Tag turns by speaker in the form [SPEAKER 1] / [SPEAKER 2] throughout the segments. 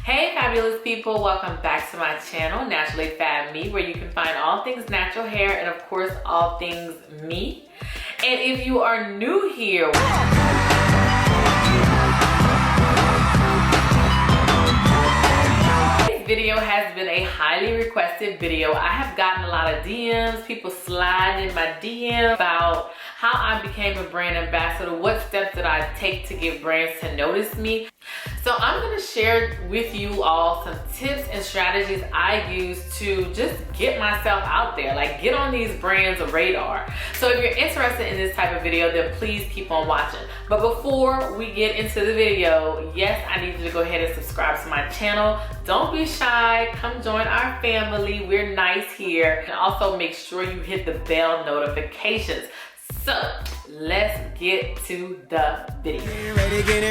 [SPEAKER 1] Hey fabulous people, welcome back to my channel, Naturally Fab Me, where you can find all things natural hair and of course all things me. And if you are new here, this video has been a highly requested video. I have gotten a lot of DMs, people sliding in my DM about how I became a brand ambassador, what steps did I take to get brands to notice me. So I'm gonna share with you all some tips and strategies I use to just get myself out there, like get on these brands' radar. So if you're interested in this type of video, then please keep on watching. But before we get into the video, yes, I need you to go ahead and subscribe to my channel. Don't be shy, come join our family. We're nice here. And also make sure you hit the bell notifications. So let's get to the video. Get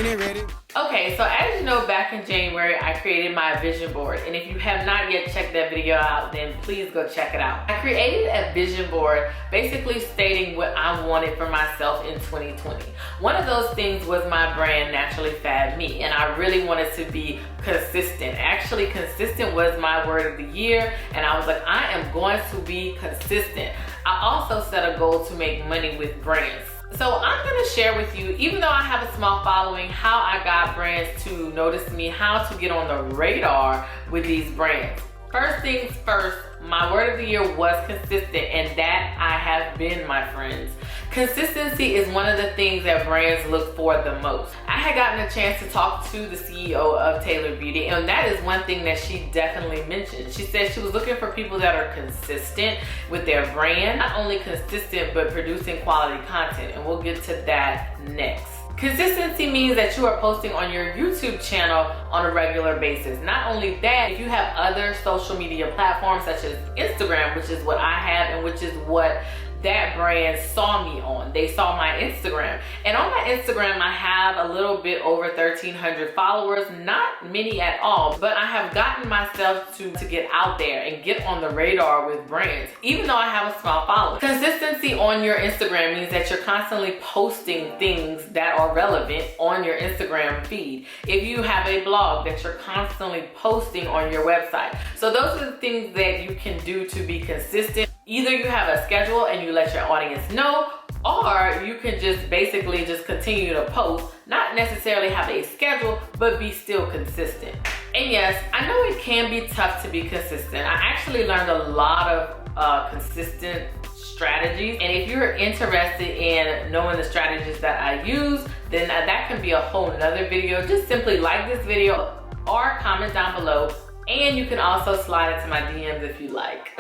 [SPEAKER 1] it ready. Okay, so as you know, back in January, I created my vision board. And if you have not yet checked that video out, then please go check it out. I created a vision board basically stating what I wanted for myself in 2020. One of those things was my brand, Naturally Fab Me. And I really wanted to be consistent. Actually, consistent was my word of the year. And I was like, I am going to be consistent. I also set a goal to make money with brands. So I'm gonna share with you, even though I have a small following, how I got brands to notice me, how to get on the radar with these brands. First things first, my word of the year was consistent, and that I have been, my friends. Consistency is one of the things that brands look for the most. I had gotten a chance to talk to the CEO of Taylor Beauty, and that is one thing that she definitely mentioned. She said she was looking for people that are consistent with their brand, not only consistent, but producing quality content, and we'll get to that next. Consistency means that you are posting on your YouTube channel on a regular basis. Not only that, if you have other social media platforms such as Instagram, which is what I have and which is what that brand saw me on. They saw my Instagram. And on my Instagram, I have a little bit over 1,300 followers, not many at all, but I have gotten myself to get out there and get on the radar with brands, even though I have a small following. Consistency on your Instagram means that you're constantly posting things that are relevant on your Instagram feed. If you have a blog, that you're constantly posting on your website. So those are the things that you can do to be consistent. Either you have a schedule and you let your audience know, or you can just basically just continue to post, not necessarily have a schedule, but be still consistent. And yes, I know it can be tough to be consistent. I actually learned a lot of consistent strategies. And if you're interested in knowing the strategies that I use, then that can be a whole nother video. Just simply like this video or comment down below. And you can also slide into my DMs if you like.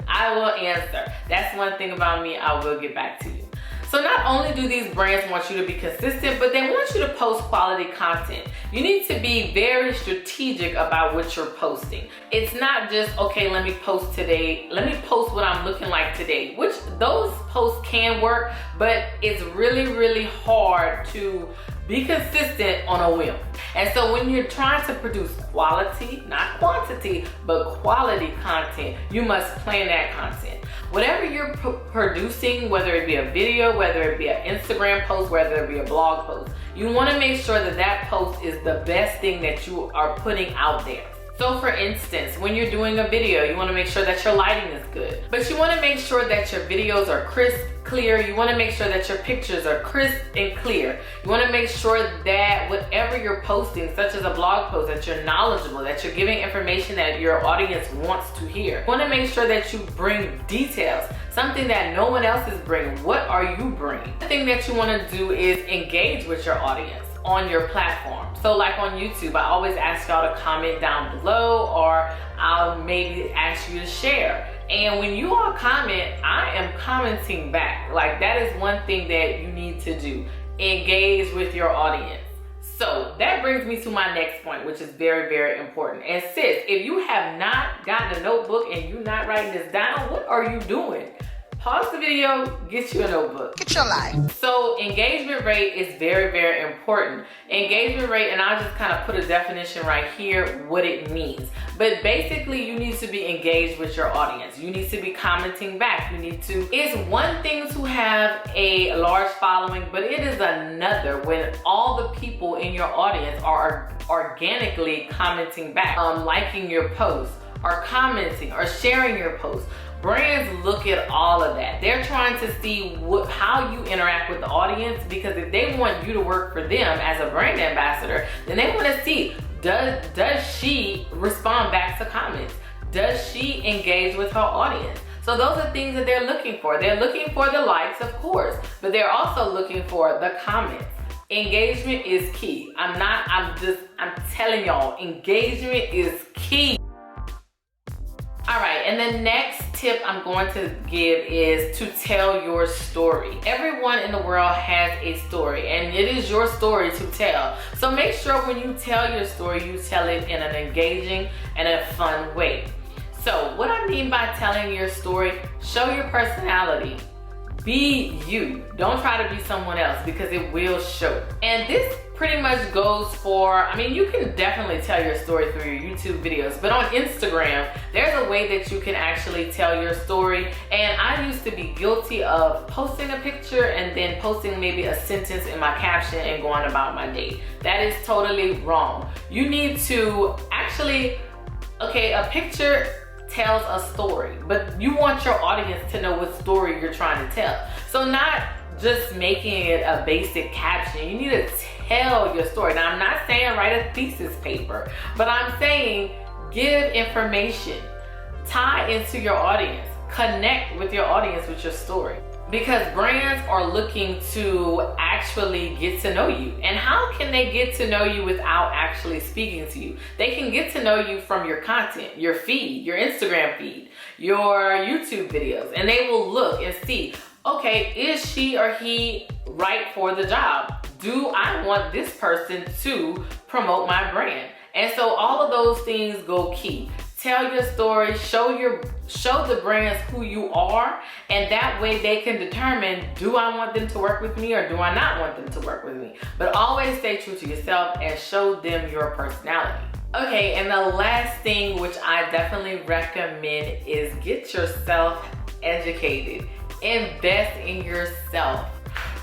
[SPEAKER 1] I will answer. That's one thing about me, I will get back to you. So not only do these brands want you to be consistent, but they want you to post quality content. You need to be very strategic about what you're posting. It's not just, okay, let me post today. Let me post what I'm looking like today, which those posts can work, but it's really, really hard to be consistent on a whim. And so when you're trying to produce quality, not quantity, but quality content, you must plan that content. Whatever you're producing, whether it be a video, whether it be an Instagram post, whether it be a blog post, you wanna make sure that that post is the best thing that you are putting out there. So for instance, when you're doing a video, you wanna make sure that your lighting is good, but you wanna make sure that your videos are crisp, clear. You wanna make sure that your pictures are crisp and clear. You wanna make sure that whatever you're posting, such as a blog post, that you're knowledgeable, that you're giving information that your audience wants to hear. You wanna make sure that you bring details, something that no one else is bringing. What are you bringing? The thing that you wanna do is engage with your audience on your platform. So like on YouTube, I always ask y'all to comment down below, or I'll maybe ask you to share. And when you all comment, I am commenting back. Like that is one thing that you need to do. Engage with your audience. So that brings me to my next point, which is very, very important. And sis, if you have not gotten a notebook and you're not writing this down, what are you doing? Pause the video, get you a notebook.
[SPEAKER 2] Get your life.
[SPEAKER 1] So engagement rate is very, very important. Engagement rate, and I'll just kind of put a definition right here, what it means. But basically, you need to be engaged with your audience. You need to be commenting back. You need to, it's one thing to have a large following, but it is another when all the people in your audience are organically commenting back, liking your posts, or commenting, or sharing your posts. Brands look at all of that. They're trying to see how you interact with the audience, because if they want you to work for them as a brand ambassador, then they want to see, does she respond back to comments? Does she engage with her audience? So those are things that they're looking for. They're looking for the likes, of course, but they're also looking for the comments. Engagement is key. I'm telling y'all, engagement is key. All right, and the next tip I'm going to give is to tell your story. Everyone in the world has a story, and it is your story to tell. So make sure when you tell your story, you tell it in an engaging and a fun way. So what I mean by telling your story, show your personality. Be you. Don't try to be someone else, because it will show. And this pretty much goes for, I mean, you can definitely tell your story through your YouTube videos, but on Instagram, there's a way that you can actually tell your story. And I used to be guilty of posting a picture and then posting maybe a sentence in my caption and going about my day. That is totally wrong. You need to actually, okay, a picture tells a story, but you want your audience to know what story you're trying to tell. So not just making it a basic caption, you need to tell your story. Now, I'm not saying write a thesis paper, but I'm saying give information, tie into your audience, connect with your audience with your story. Because brands are looking to actually get to know you. And how can they get to know you without actually speaking to you? They can get to know you from your content, your feed, your Instagram feed, your YouTube videos, and they will look and see, okay, is she or he right for the job? Do I want this person to promote my brand? And so all of those things go key. Tell your story, show the brands who you are, and that way they can determine, do I want them to work with me or do I not want them to work with me? But always stay true to yourself and show them your personality. Okay, and the last thing which I definitely recommend is get yourself educated. Invest in yourself.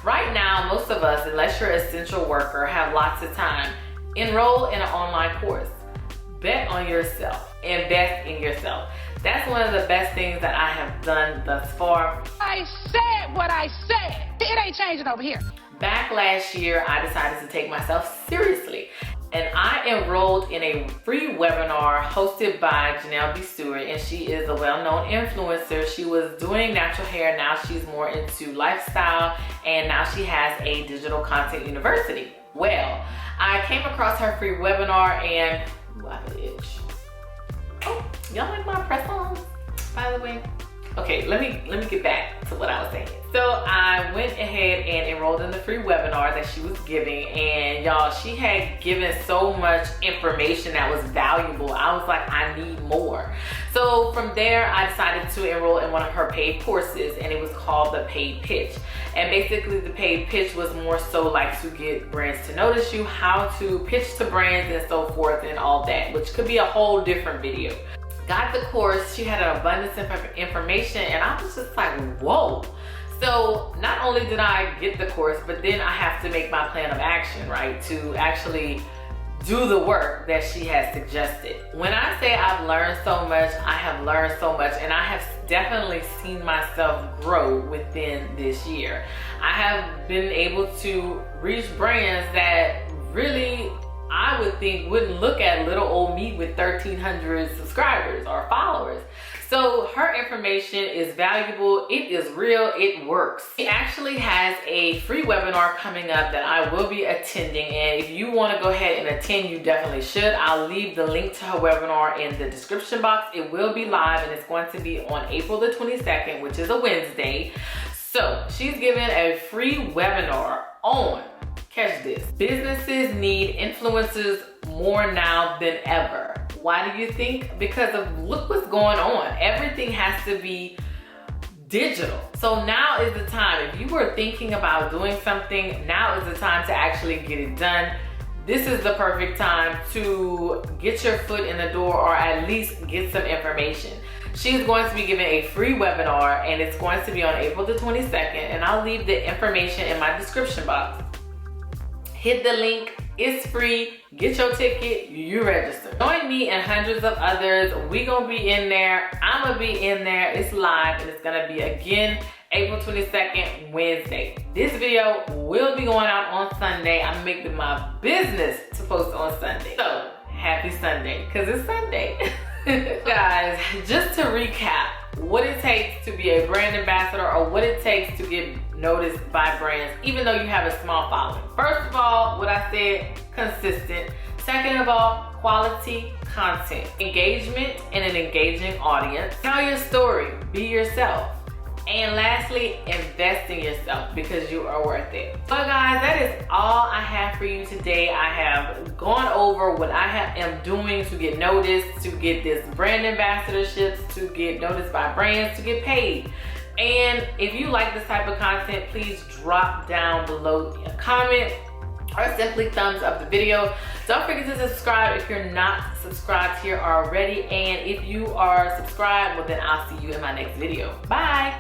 [SPEAKER 1] Right now, most of us, unless you're an essential worker, have lots of time. Enroll in an online course. Bet on yourself. Invest in yourself. That's one of the best things that I have done thus far.
[SPEAKER 2] I said what I said. It ain't changing over here.
[SPEAKER 1] Back last year, I decided to take myself seriously. And I enrolled in a free webinar hosted by Jenell B Stewart, and she is a well-known influencer. She was doing natural hair, now she's more into lifestyle, and now she has a digital content university. Well, I came across her free webinar and, ooh, I have an itch. Oh, y'all like my press-ons, by the way? Okay, let me get back to what I was saying. So I went ahead and enrolled in the free webinar that she was giving, and y'all, she had given so much information that was valuable. I was like, I need more. So from there, I decided to enroll in one of her paid courses, and it was called the Paid Pitch. And basically the paid pitch was more so like to get brands to notice you, how to pitch to brands and so forth and all that, which could be a whole different video. Got the course, she had an abundance of information, and I was just like, whoa. So not only did I get the course, but then I have to make my plan of action, right? To actually do the work that she has suggested. When I say I've learned so much, I have learned so much, and I have definitely seen myself grow within this year. I have been able to reach brands that really, I would think, wouldn't look at little old me with 1,300 subscribers or followers. So her information is valuable, it is real, it works. She actually has a free webinar coming up that I will be attending, and if you want to go ahead and attend, you definitely should. I'll leave the link to her webinar in the description box. It will be live, and it's going to be on April the 22nd, which is a Wednesday. So she's giving a free webinar on, catch this, businesses need influencers more now than ever. Why do you think? Because of look what's going on. Everything has to be digital. So now is the time. If you were thinking about doing something, now is the time to actually get it done. This is the perfect time to get your foot in the door, or at least get some information. She's going to be giving a free webinar, and it's going to be on April the 22nd, and I'll leave the information in my description box. Hit the link, it's free, get your ticket, you register. Join me and hundreds of others. We gonna be in there, I'm gonna be in there. It's live, and it's gonna be again April 22nd, Wednesday. This video will be going out on Sunday. I'm making my business to post on Sunday. So happy Sunday, cause it's Sunday. Guys, just to recap what it takes to be a brand ambassador, or what it takes to get noticed by brands, even though you have a small following. First of all, what I said, consistent. Second of all, quality content, engagement, and an engaging audience. Tell your story, be yourself. And lastly, invest in yourself, because you are worth it. So guys, that is all I have for you today. I have gone over what I am doing to get noticed, to get this brand ambassadorships, to get noticed by brands, to get paid. And if you like this type of content, please drop down below a comment, or simply thumbs up the video. Don't forget to subscribe if you're not subscribed here already. And if you are subscribed, well then I'll see you in my next video. Bye.